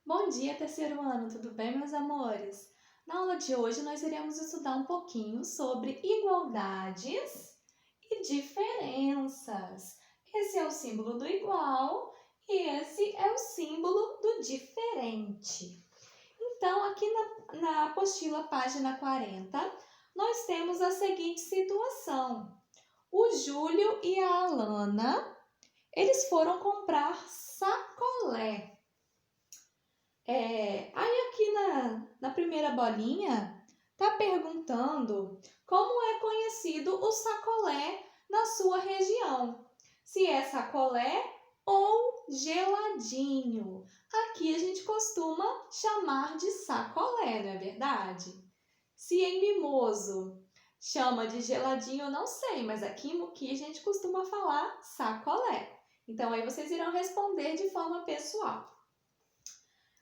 Bom dia, terceiro ano, tudo bem, meus amores? Na aula de hoje, nós iremos estudar um pouquinho sobre igualdades e diferenças. Esse é o símbolo do igual e esse é o símbolo do diferente. Então, aqui na apostila, página 40, nós temos a seguinte situação. O Júlio e a Alana, eles foram comprar sacolé. Aí aqui na primeira bolinha, está perguntando como é conhecido o sacolé na sua região. Se é sacolé ou geladinho. Aqui a gente costuma chamar de sacolé, não é verdade? Se em Mimoso chama de geladinho, eu não sei, mas aqui em Muqui a gente costuma falar sacolé. Então aí vocês irão responder de forma pessoal.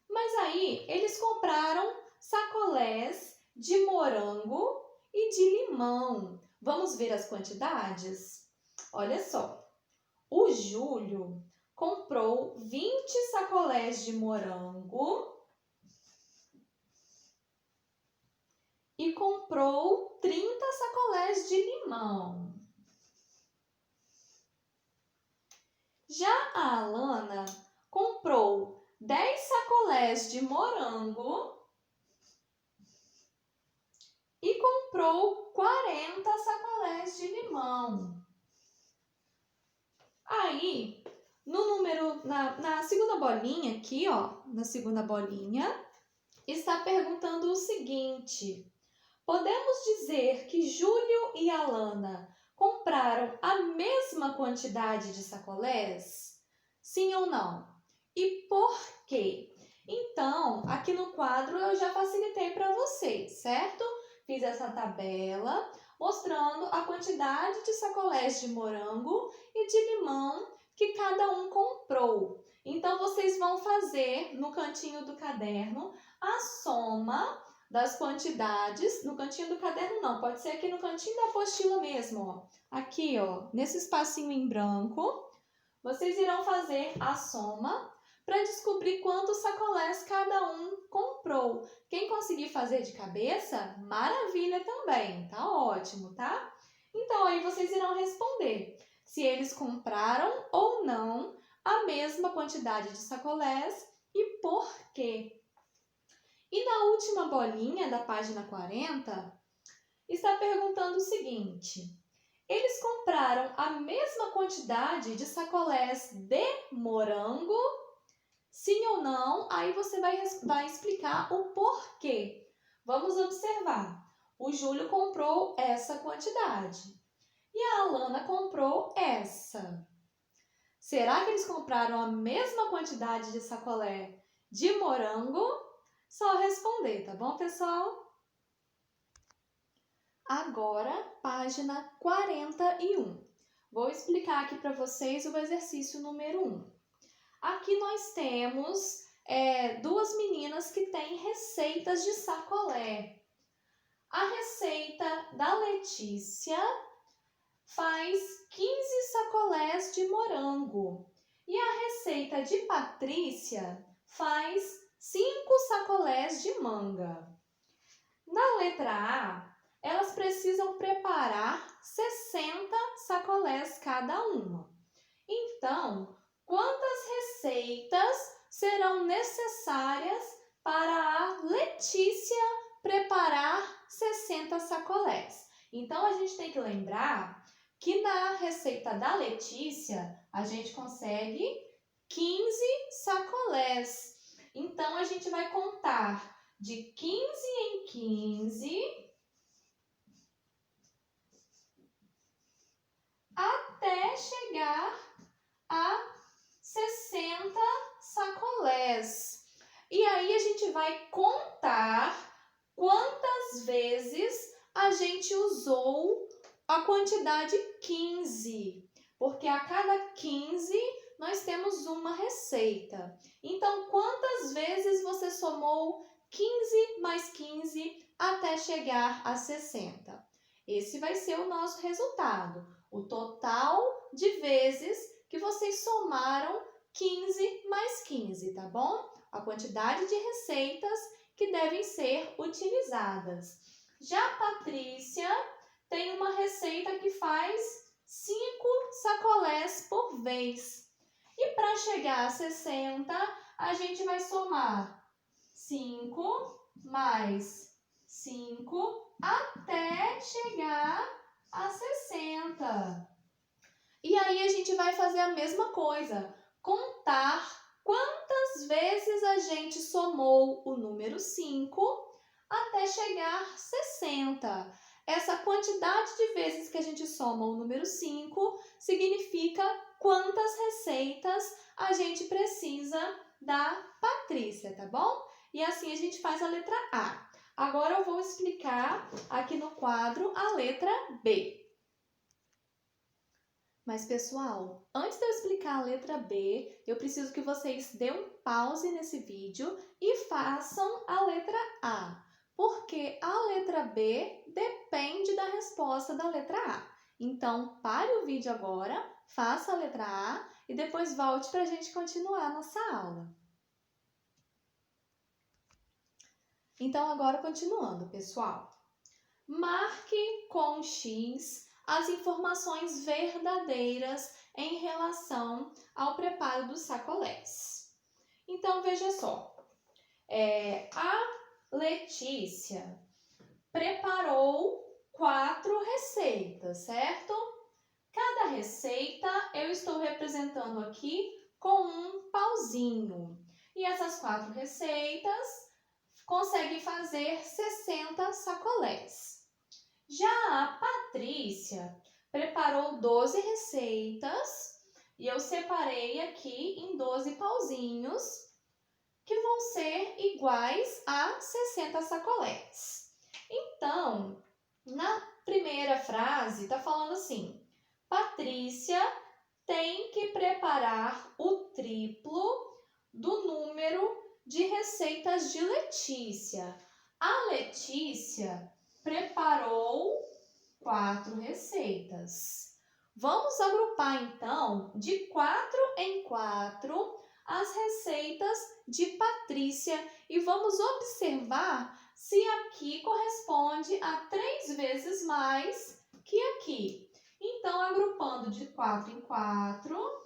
Mas aí eles compraram sacolés de morango e de limão. Vamos ver as quantidades? Olha só, o Júlio comprou 20 sacolés de morango e comprou 30 sacolés de limão. Já a Alana comprou 10 sacolés de morango e comprou 40 sacolés de limão. Aí, na segunda bolinha aqui, ó, na segunda bolinha, está perguntando o seguinte: podemos dizer que Júlio e Alana compraram a mesma quantidade de sacolés? Sim ou não? E por quê? Então, aqui no quadro eu já facilitei para vocês, certo? Fiz essa tabela mostrando a quantidade de sacolés de morango e de limão que cada um comprou. Então, vocês vão fazer no cantinho do caderno a soma das quantidades. No cantinho do caderno não, pode ser aqui no cantinho da apostila mesmo, ó. Aqui, ó, nesse espacinho em branco, vocês irão fazer a soma para descobrir quantos sacolés cada um comprou. Quem conseguir fazer de cabeça, maravilha também, tá ótimo, tá? Então, aí vocês irão responder se eles compraram ou não a mesma quantidade de sacolés e por quê. E na última bolinha da página 40, está perguntando o seguinte: eles compraram a mesma quantidade de sacolés de morango? Sim ou não? Aí você vai explicar o porquê. Vamos observar. O Júlio comprou essa quantidade e a Alana comprou essa. Será que eles compraram a mesma quantidade de sacolé de morango? Só responder, tá bom, pessoal? Agora, página 41. Vou explicar aqui para vocês o exercício número 1. Aqui nós temos duas meninas que têm receitas de sacolé. A receita da Letícia faz 15 sacolés de morango. E a receita de Patrícia faz 5 sacolés de manga. Na letra A, elas precisam preparar 60 sacolés cada uma. Então, quantas receitas serão necessárias para a Letícia preparar 60 sacolés? Então, a gente tem que lembrar que na receita da Letícia, a gente consegue 15 sacolés. Então, a gente vai contar de 15 em 15 até chegar a 60 sacolés. E aí a gente vai contar quantas vezes a gente usou a quantidade 15, porque a cada 15 nós temos uma receita. Então, quantas vezes você somou 15 mais 15 até chegar a 60? Esse vai ser o nosso resultado, o total de vezes que vocês somaram 15 mais 15, tá bom? a quantidade de receitas que devem ser utilizadas. Já a Patrícia tem uma receita que faz 5 sacolés por vez. E para chegar a 60, a gente vai somar 5 mais 5 até chegar a 60. E aí a gente vai fazer a mesma coisa, contar quantas vezes a gente somou o número 5 até chegar a 60. Essa quantidade de vezes que a gente soma o número 5 significa quantas receitas a gente precisa da Patrícia, tá bom? E assim a gente faz a letra A. Agora eu vou explicar aqui no quadro a letra B. Mas, pessoal, antes de eu explicar a letra B, eu preciso que vocês dêem um pause nesse vídeo e façam a letra A, porque a letra B depende da resposta da letra A. Então, pare o vídeo agora, faça a letra A e depois volte para a gente continuar a nossa aula. Então, agora continuando, pessoal. Marque com X as informações verdadeiras em relação ao preparo dos sacolés. Então, veja só. A Letícia preparou 4 receitas, certo? Cada receita eu estou representando aqui com um pauzinho. E essas 4 receitas conseguem fazer 60 sacolés. Já a Patrícia preparou 12 receitas e eu separei aqui em 12 pauzinhos que vão ser iguais a 60 sacolés. Então, na primeira frase está falando assim: Patrícia tem que preparar o triplo do número de receitas de Letícia. A Letícia preparou 4 receitas. Vamos agrupar, então, de 4 em 4 as receitas de Patrícia e vamos observar se aqui corresponde a 3 vezes mais que aqui. Então, agrupando de 4 em 4...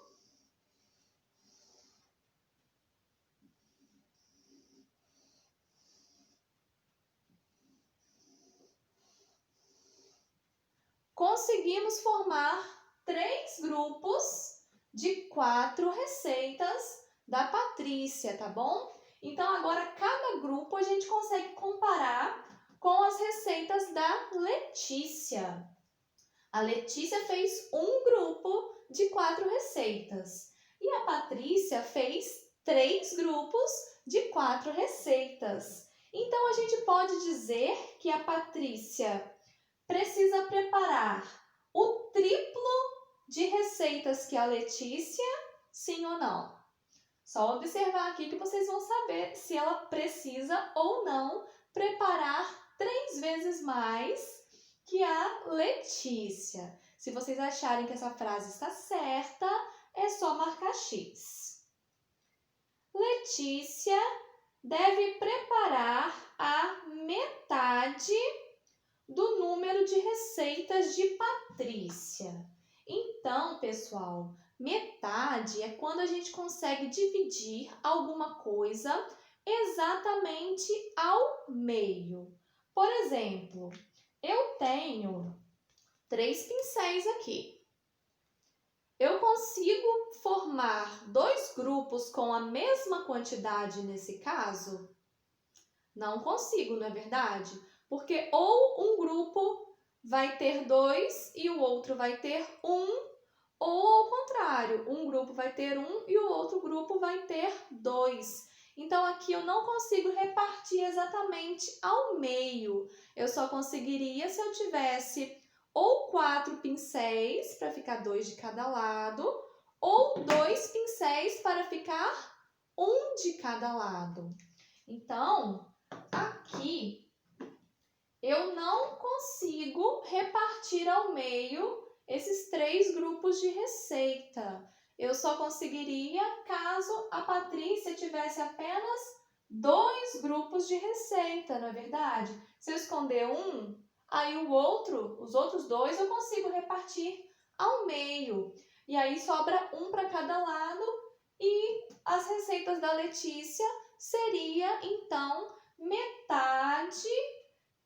conseguimos formar 3 grupos de 4 receitas da Patrícia, tá bom? Então, agora, cada grupo a gente consegue comparar com as receitas da Letícia. A Letícia fez um grupo de 4 receitas e a Patrícia fez 3 grupos de 4 receitas. Então, a gente pode dizer que a Patrícia precisa preparar o triplo de receitas que a Letícia, sim ou não? Só observar aqui que vocês vão saber se ela precisa ou não preparar 3 vezes mais que a Letícia. Se vocês acharem que essa frase está certa, é só marcar X. Letícia deve preparar a metade do número de receitas de Patrícia. Então, pessoal, metade é quando a gente consegue dividir alguma coisa exatamente ao meio. Por exemplo, eu tenho 3 pincéis aqui. Eu consigo formar 2 grupos com a mesma quantidade nesse caso? Não consigo, não é verdade? Porque ou um grupo vai ter 2 e o outro vai ter 1, ou ao contrário, um grupo vai ter 1 e o outro grupo vai ter 2. Então, aqui eu não consigo repartir exatamente ao meio. Eu só conseguiria se eu tivesse ou 4 pincéis para ficar 2 de cada lado, ou 2 pincéis para ficar 1 de cada lado. Então, aqui eu não consigo repartir ao meio esses 3 grupos de receita. eu só conseguiria caso a Patrícia tivesse apenas 2 grupos de receita, não é verdade? Se eu esconder um, aí os outros 2 eu consigo repartir ao meio. E aí sobra um para cada lado e as receitas da Letícia seria, então, metade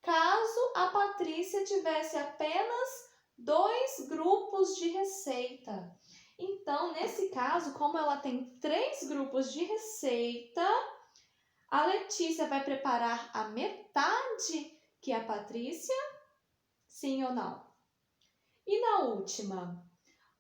caso a Patrícia tivesse apenas 2 grupos de receita. Então, nesse caso, como ela tem 3 grupos de receita, a Letícia vai preparar a metade que a Patrícia? Sim ou não? E na última,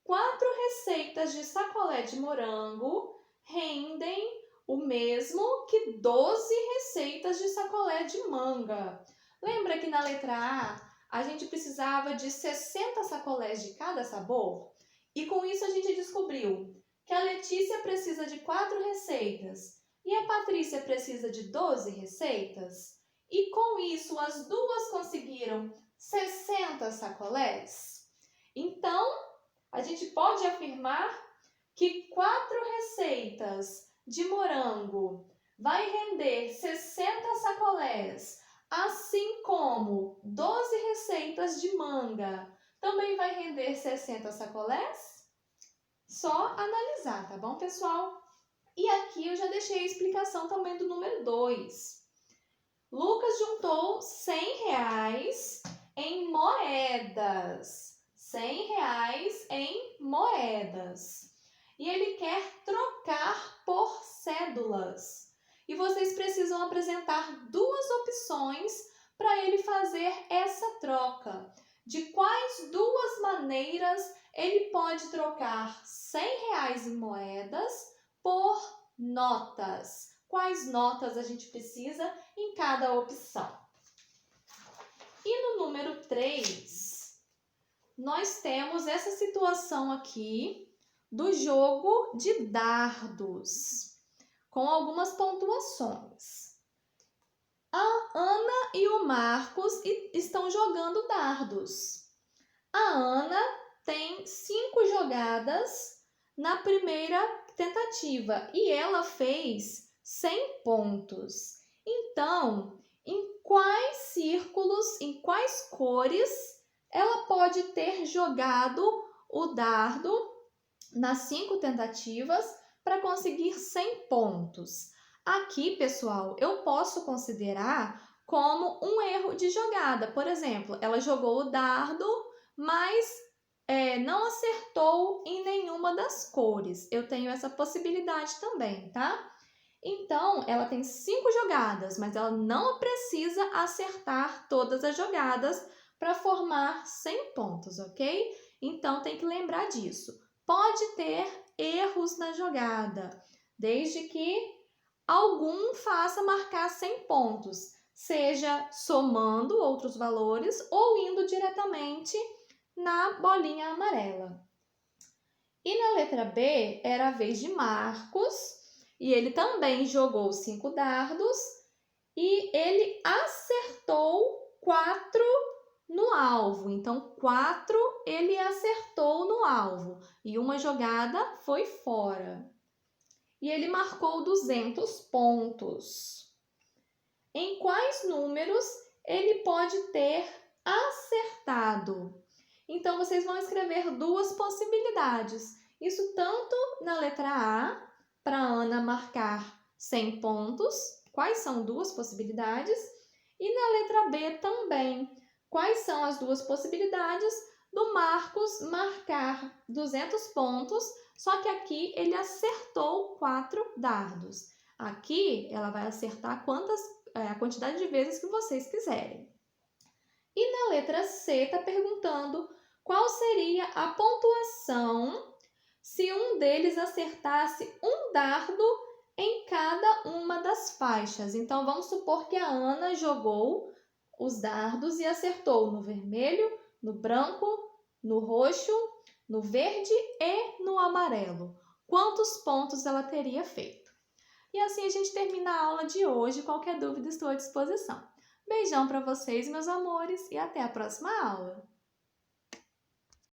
4 receitas de sacolé de morango rendem o mesmo que 12 receitas de sacolé de manga. Lembra que na letra A gente precisava de 60 sacolés de cada sabor? E com isso a gente descobriu que a Letícia precisa de 4 receitas e a Patrícia precisa de 12 receitas. E com isso as duas conseguiram 60 sacolés. Então, a gente pode afirmar que 4 receitas de morango vai render 60 sacolés, assim como 12 receitas de manga também vai render 60 sacolés? Só analisar, tá bom, pessoal? E aqui eu já deixei a explicação também do número 2. Lucas juntou R$100 em moedas. R$100 em moedas. E ele quer trocar por cédulas. E vocês precisam apresentar 2 opções para ele fazer essa troca. De quais 2 maneiras ele pode trocar R$100 em moedas por notas? Quais notas a gente precisa em cada opção? E no número 3, nós temos essa situação aqui do jogo de dardos, com algumas pontuações. A Ana e o Marcos estão jogando dardos. A Ana tem 5 jogadas na primeira tentativa e ela fez 100 pontos. Então, em quais círculos, em quais cores ela pode ter jogado o dardo nas 5 tentativas para conseguir 100 pontos? Aqui, pessoal, eu posso considerar como um erro de jogada. Por exemplo, ela jogou o dardo, mas não acertou em nenhuma das cores. Eu tenho essa possibilidade também, tá? Então, ela tem 5 jogadas, mas ela não precisa acertar todas as jogadas para formar 100 pontos, ok? Então, tem que lembrar disso. Pode ter erros na jogada, desde que algum faça marcar 100 pontos, seja somando outros valores ou indo diretamente na bolinha amarela. E na letra B, era a vez de Marcos, e ele também jogou 5 dardos e ele acertou 4 no alvo. Então, 4 ele acertou no alvo e uma jogada foi fora. E ele marcou 200 pontos. Em quais números ele pode ter acertado? Então, vocês vão escrever 2 possibilidades. Isso tanto na letra A, para a Ana marcar 100 pontos. Quais são 2 possibilidades? E na letra B também. Quais são as 2 possibilidades do Marcos marcar 200 pontos, só que aqui ele acertou 4 dardos. Aqui ela vai acertar a quantidade de vezes que vocês quiserem. E na letra C está perguntando qual seria a pontuação se um deles acertasse um dardo em cada uma das faixas. Então, vamos supor que a Ana jogou os dardos e acertou no vermelho, no branco, no roxo, no verde e no amarelo. Quantos pontos ela teria feito? E assim a gente termina a aula de hoje. Qualquer dúvida, estou à disposição. Beijão para vocês, meus amores, e até a próxima aula!